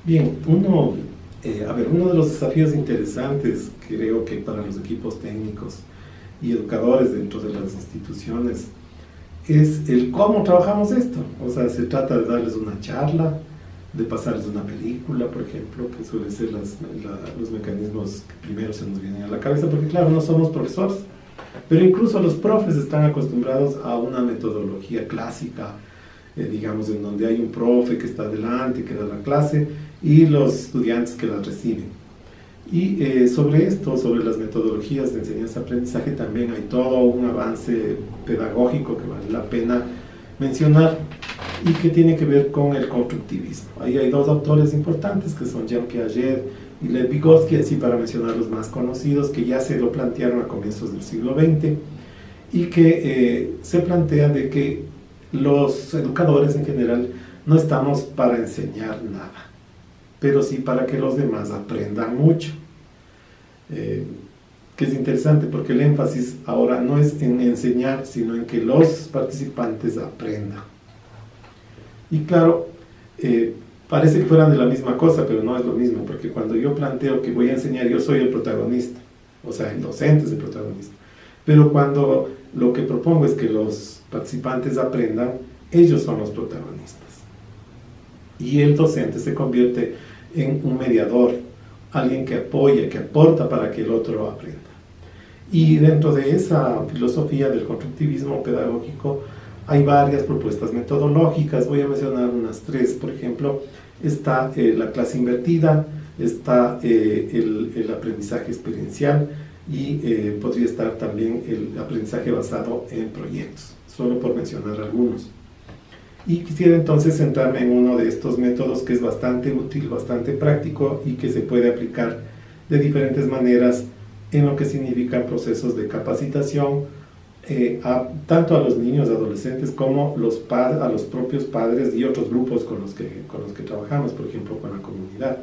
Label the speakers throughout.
Speaker 1: Bien, uno de los desafíos interesantes, creo que para los equipos técnicos y educadores dentro de las instituciones, es el cómo trabajamos esto. O sea, se trata de darles una charla, de pasarles una película, por ejemplo, que suelen ser los mecanismos que primero se nos vienen a la cabeza, porque claro, no somos profesores, pero incluso los profes están acostumbrados a una metodología clásica, digamos, en donde hay un profe que está adelante, que da la clase, y los estudiantes que la reciben. Y sobre esto, sobre las metodologías de enseñanza-aprendizaje, también hay todo un avance pedagógico que vale la pena mencionar y que tiene que ver con el constructivismo. Ahí hay dos autores importantes que son Jean Piaget y Lev Vygotsky, así para mencionar los más conocidos, que ya se lo plantearon a comienzos del siglo XX y que se plantea de que los educadores en general no estamos para enseñar nada, pero sí para que los demás aprendan mucho. Que es interesante porque el énfasis ahora no es en enseñar, sino en que los participantes aprendan. Y claro, parece que fueran de la misma cosa, pero no es lo mismo, porque cuando yo planteo que voy a enseñar, yo soy el protagonista, o sea, el docente es el protagonista. Pero cuando lo que propongo es que los participantes aprendan, ellos son los protagonistas. Y el docente se convierte en un mediador, alguien que apoya, que aporta para que el otro aprenda. Y dentro de esa filosofía del constructivismo pedagógico hay varias propuestas metodológicas. Voy a mencionar unas tres. Por ejemplo, está la clase invertida, está el aprendizaje experiencial y podría estar también el aprendizaje basado en proyectos, solo por mencionar algunos. Y quisiera entonces centrarme en uno de estos métodos que es bastante útil, bastante práctico y que se puede aplicar de diferentes maneras en lo que significan procesos de capacitación, tanto a los niños, adolescentes, como a los propios padres y otros grupos con los que trabajamos, por ejemplo, con la comunidad.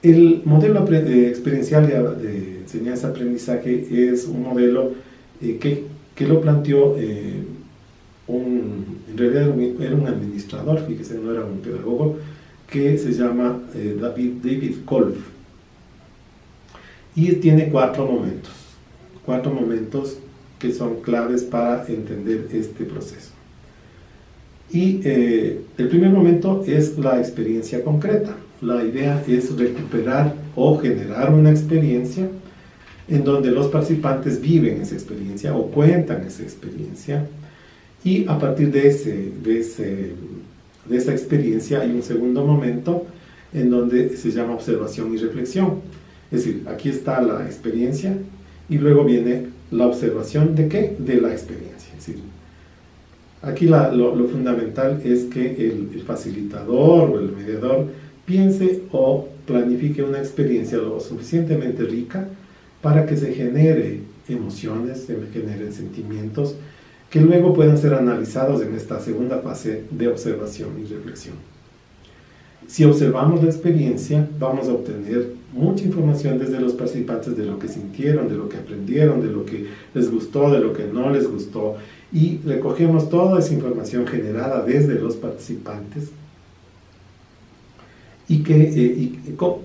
Speaker 1: El modelo experiencial de enseñanza-aprendizaje es un modelo que lo planteó en realidad era un administrador, fíjese, no era un pedagogo, que se llama David Kolb. Y tiene cuatro momentos que son claves para entender este proceso. Y el primer momento es la experiencia concreta. La idea es recuperar o generar una experiencia en donde los participantes viven esa experiencia o cuentan esa experiencia, y a partir de esa experiencia hay un segundo momento en donde se llama observación y reflexión. Es decir, aquí está la experiencia y luego viene la observación ¿de qué? De la experiencia. Es decir, aquí lo fundamental es que el facilitador o el mediador piense o planifique una experiencia lo suficientemente rica para que se genere emociones, se generen sentimientos que luego puedan ser analizados en esta segunda fase de observación y reflexión. Si observamos la experiencia, vamos a obtener mucha información desde los participantes de lo que sintieron, de lo que aprendieron, de lo que les gustó, de lo que no les gustó, y recogemos toda esa información generada desde los participantes.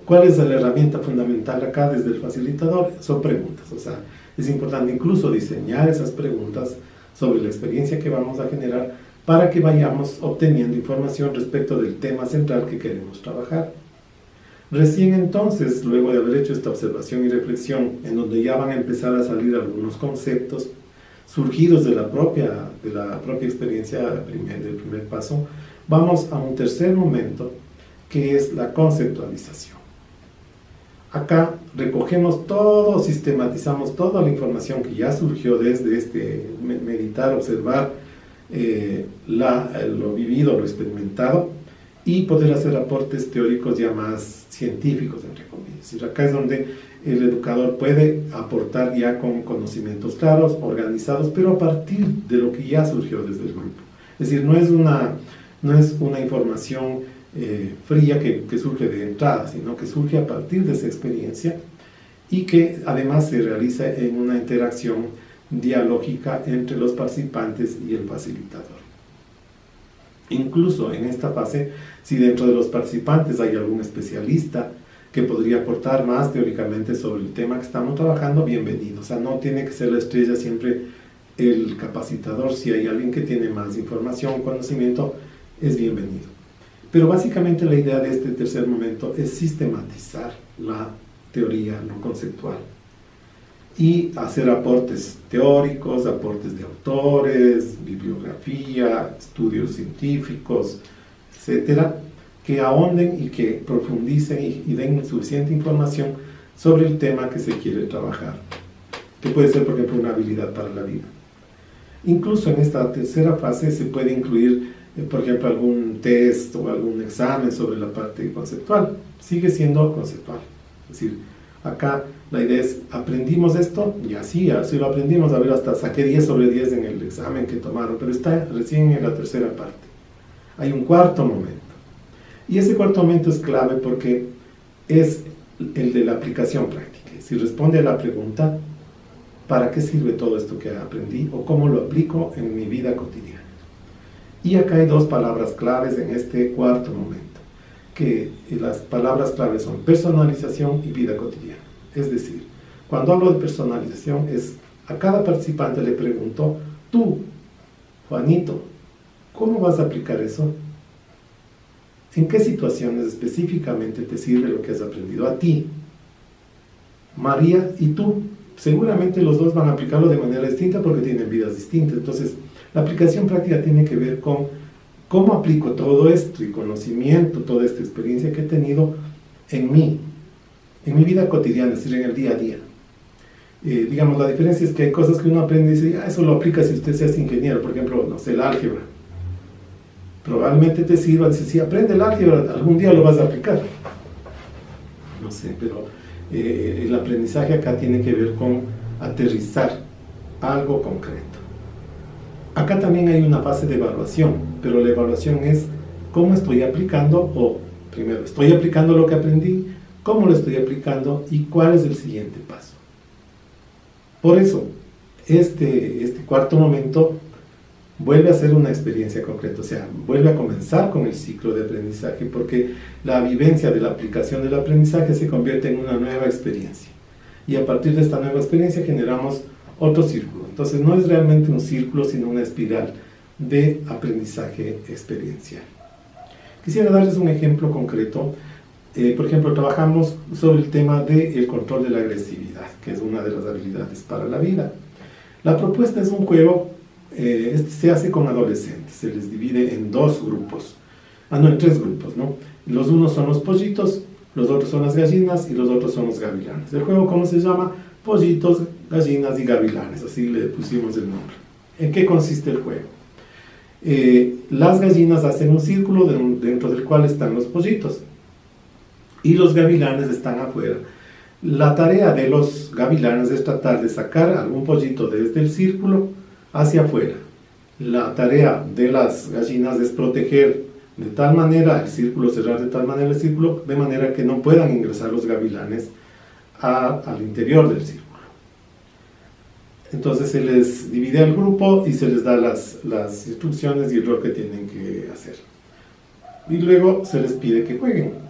Speaker 1: ¿Cuál es la herramienta fundamental acá desde el facilitador? Son preguntas. O sea, es importante incluso diseñar esas preguntas sobre la experiencia que vamos a generar para que vayamos obteniendo información respecto del tema central que queremos trabajar. Recién entonces, luego de haber hecho esta observación y reflexión, en donde ya van a empezar a salir algunos conceptos surgidos de la propia experiencia del primer paso, vamos a un tercer momento, que es la conceptualización. Acá recogemos todo, sistematizamos toda la información que ya surgió desde este meditar, observar lo vivido, lo experimentado, y poder hacer aportes teóricos ya más científicos, entre comillas. Y acá es donde el educador puede aportar ya con conocimientos claros, organizados, pero a partir de lo que ya surgió desde el grupo. Es decir, no es una información fría que surge de entrada, sino que surge a partir de esa experiencia y que además se realiza en una interacción dialógica entre los participantes y el facilitador. Incluso en esta fase, si dentro de los participantes hay algún especialista que podría aportar más teóricamente sobre el tema que estamos trabajando, bienvenido. O sea, no tiene que ser la estrella siempre el capacitador. Si hay alguien que tiene más información, conocimiento, es bienvenido. Pero básicamente la idea de este tercer momento es sistematizar la teoría, lo conceptual, y hacer aportes teóricos, aportes de autores, bibliografía, estudios científicos, etcétera, que ahonden y que profundicen y den suficiente información sobre el tema que se quiere trabajar, que puede ser, por ejemplo, una habilidad para la vida. Incluso en esta tercera fase se puede incluir, por ejemplo, algún test o algún examen sobre la parte conceptual. Sigue siendo conceptual. Es decir, acá la idea es, aprendimos esto, y así lo aprendimos, a ver, hasta saqué 10 sobre 10 en el examen que tomaron, pero está recién en la tercera parte. Hay un cuarto momento. Y ese cuarto momento es clave porque es el de la aplicación práctica. Si responde a la pregunta, ¿para qué sirve todo esto que aprendí? ¿O cómo lo aplico en mi vida cotidiana? Y acá hay dos palabras claves en este cuarto momento, que las palabras claves son personalización y vida cotidiana. Es decir, cuando hablo de personalización, a cada participante le pregunto, tú, Juanito, ¿cómo vas a aplicar eso? ¿En qué situaciones específicamente te sirve lo que has aprendido a ti? María y tú, seguramente los dos van a aplicarlo de manera distinta porque tienen vidas distintas. Entonces, la aplicación práctica tiene que ver con cómo aplico todo esto y conocimiento, toda esta experiencia que he tenido en mi vida cotidiana, es decir, en el día a día. Digamos, la diferencia es que hay cosas que uno aprende y dice, eso lo aplica si usted se hace ingeniero, por ejemplo, no sé, el álgebra. Probablemente te sirva, dice, si aprende el álgebra, algún día lo vas a aplicar. No sé, pero el aprendizaje acá tiene que ver con aterrizar algo concreto. Acá también hay una fase de evaluación, pero la evaluación es cómo estoy aplicando, o primero, estoy aplicando lo que aprendí, cómo lo estoy aplicando y cuál es el siguiente paso. Por eso, este cuarto momento vuelve a ser una experiencia concreta, o sea, vuelve a comenzar con el ciclo de aprendizaje, porque la vivencia de la aplicación del aprendizaje se convierte en una nueva experiencia. Y a partir de esta nueva experiencia generamos otro círculo. Entonces no es realmente un círculo, sino una espiral de aprendizaje experiencial. Quisiera darles un ejemplo concreto. Por ejemplo, trabajamos sobre el tema del control de la agresividad, que es una de las habilidades para la vida. La propuesta es un juego, se hace con adolescentes, se les divide en dos grupos, en tres grupos, ¿no? Los unos son los pollitos, los otros son las gallinas y los otros son los gavilanes. El juego, ¿cómo se llama? Pollitos, gallinas y gavilanes, así le pusimos el nombre. ¿En qué consiste el juego? Las gallinas hacen un círculo dentro del cual están los pollitos y los gavilanes están afuera. La tarea de los gavilanes es tratar de sacar algún pollito desde el círculo hacia afuera. La tarea de las gallinas es proteger de tal manera el círculo, cerrar de tal manera el círculo, de manera que no puedan ingresar los gavilanes al interior del círculo. Entonces se les divide al grupo y se les da las instrucciones y el rol que tienen que hacer. Y luego se les pide que jueguen.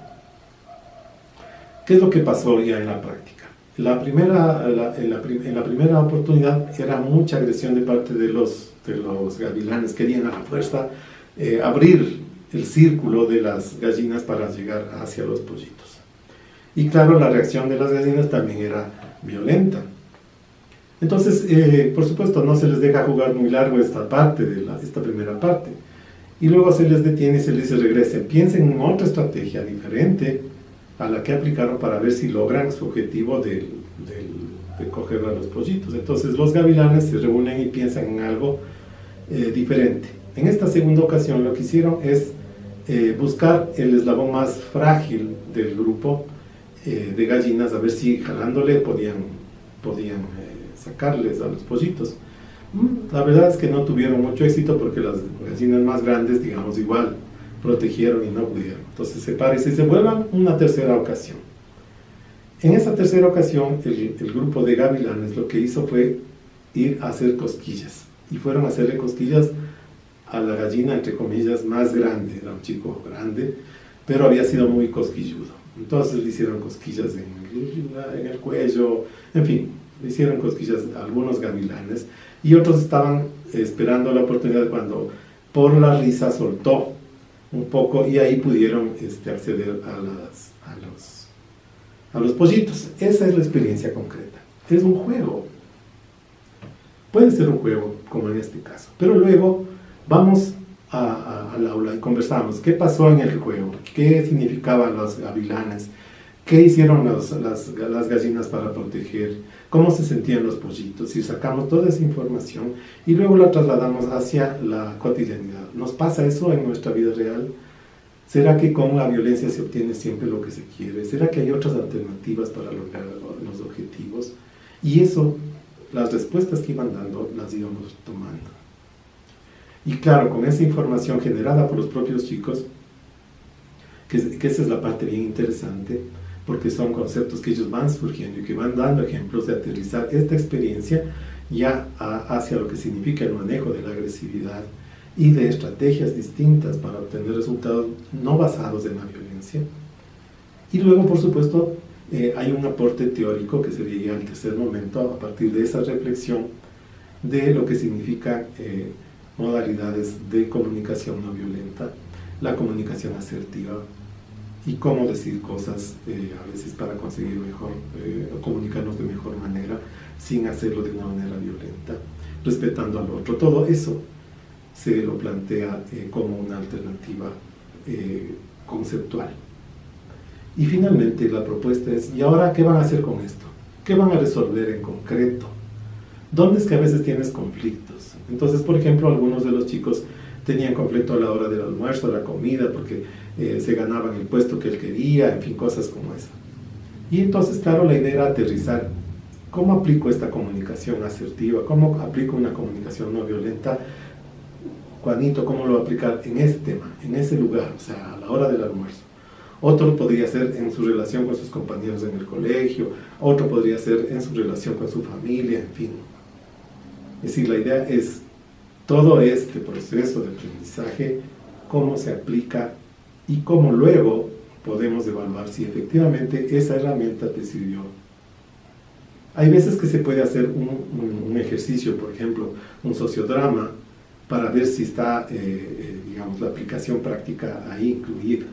Speaker 1: ¿Qué es lo que pasó ya en la práctica? En la primera oportunidad era mucha agresión de parte de los gavilanes. Querían a la fuerza abrir el círculo de las gallinas para llegar hacia los pollitos. Y claro, la reacción de las gallinas también era violenta. Entonces, por supuesto, no se les deja jugar muy largo esta primera parte. Y luego se les detiene y se les dice, regresen, piensen en otra estrategia diferente a la que aplicaron para ver si logran su objetivo de coger a los pollitos. Entonces los gavilanes se reúnen y piensan en algo diferente. En esta segunda ocasión lo que hicieron es buscar el eslabón más frágil del grupo de gallinas, a ver si jalándole podían sacarles a los pollitos. La verdad es que no tuvieron mucho éxito porque las gallinas más grandes, digamos, igual protegieron y no pudieron. Entonces se parece y se vuelvan una tercera ocasión. En esa tercera ocasión, el grupo de gavilanes lo que hizo fue ir a hacer cosquillas. Y fueron a hacerle cosquillas a la gallina, entre comillas, más grande, era un chico grande, pero había sido muy cosquilludo. Entonces le hicieron cosquillas en el cuello, en fin, le hicieron cosquillas a algunos gavilanes, y otros estaban esperando la oportunidad cuando por la risa soltó un poco, y ahí pudieron acceder a los pollitos. Esa es la experiencia concreta. Es un juego. Puede ser un juego, como en este caso. Pero luego vamos al aula y conversamos. ¿Qué pasó en el juego? ¿Qué significaban los gavilanes? ¿Qué hicieron las gallinas para proteger? ¿Cómo se sentían los pollitos? Y sacamos toda esa información y luego la trasladamos hacia la cotidianidad. ¿Nos pasa eso en nuestra vida real? ¿Será que con la violencia se obtiene siempre lo que se quiere? ¿Será que hay otras alternativas para lograr los objetivos? Y eso, las respuestas que iban dando, las íbamos tomando. Y claro, con esa información generada por los propios chicos, que esa es la parte bien interesante, porque son conceptos que ellos van surgiendo y que van dando ejemplos de aterrizar esta experiencia ya hacia lo que significa el manejo de la agresividad y de estrategias distintas para obtener resultados no basados en la violencia. Y luego, por supuesto, hay un aporte teórico que sería ya el tercer momento, a partir de esa reflexión de lo que significa modalidades de comunicación no violenta, la comunicación asertiva y cómo decir cosas a veces para conseguir mejor, o comunicarnos de mejor manera sin hacerlo de una manera violenta, respetando al otro. Todo eso se lo plantea como una alternativa conceptual. Y finalmente la propuesta es, ¿y ahora qué van a hacer con esto? ¿Qué van a resolver en concreto? ¿Dónde es que a veces tienes conflictos? Entonces, por ejemplo, algunos de los chicos tenían conflicto a la hora del almuerzo, la comida, porque se ganaban el puesto que él quería, en fin, cosas como esa. Y entonces, claro, la idea era aterrizar. ¿Cómo aplico esta comunicación asertiva? ¿Cómo aplico una comunicación no violenta? Juanito, ¿cómo lo va a aplicar en ese tema, en ese lugar, o sea, a la hora del almuerzo? Otro podría ser en su relación con sus compañeros en el colegio, otro podría ser en su relación con su familia, en fin. Es decir, la idea es todo este proceso de aprendizaje, cómo se aplica y cómo luego podemos evaluar si efectivamente esa herramienta te sirvió. Hay veces que se puede hacer un ejercicio, por ejemplo, un sociodrama, para ver si está, digamos, la aplicación práctica ahí incluida.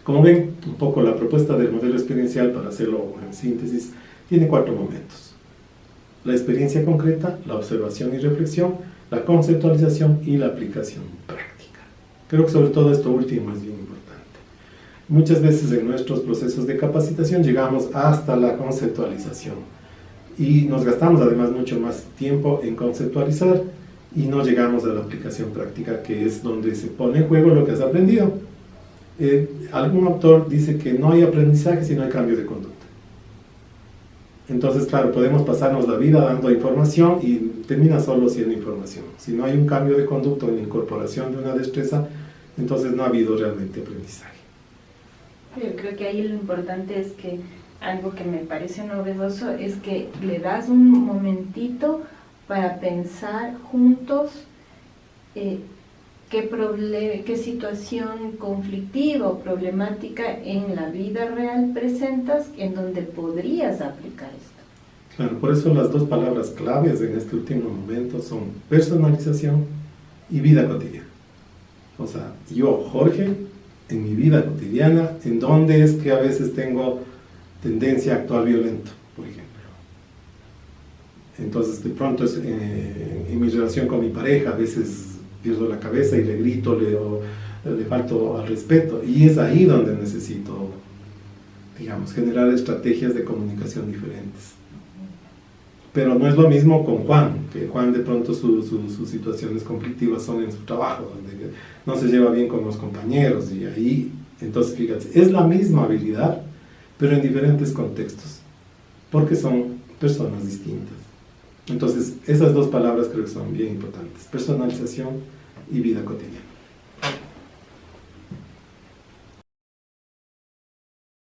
Speaker 1: Como ven, un poco la propuesta del modelo experiencial, para hacerlo en síntesis, tiene 4 momentos. La experiencia concreta, la observación y reflexión, la conceptualización y la aplicación práctica. Creo que sobre todo esto último es bien importante. Muchas veces en nuestros procesos de capacitación llegamos hasta la conceptualización y nos gastamos además mucho más tiempo en conceptualizar y no llegamos a la aplicación práctica, que es donde se pone en juego lo que has aprendido. Algún autor dice que no hay aprendizaje si no hay cambio de conducta. Entonces, claro, podemos pasarnos la vida dando información y termina solo siendo información. Si no hay un cambio de conducta en la incorporación de una destreza, entonces no ha habido realmente aprendizaje.
Speaker 2: Yo creo que ahí lo importante es que algo que me parece novedoso es que le das un momentito para pensar juntos qué situación conflictiva o problemática en la vida real presentas en donde podrías aplicar esto.
Speaker 1: Claro, por eso las 2 palabras claves en este último momento son personalización y vida cotidiana. O sea, yo, Jorge, en mi vida cotidiana, en donde es que a veces tengo tendencia a actuar violento, por ejemplo. Entonces, de pronto, en mi relación con mi pareja, a veces pierdo la cabeza y le grito, le falto al respeto. Y es ahí donde necesito, digamos, generar estrategias de comunicación diferentes. Pero no es lo mismo con Juan, que Juan de pronto sus situaciones conflictivas son en su trabajo, donde no se lleva bien con los compañeros, y ahí, entonces, fíjate, es la misma habilidad, pero en diferentes contextos, porque son personas distintas. Entonces, esas 2 palabras creo que son bien importantes: personalización y vida cotidiana.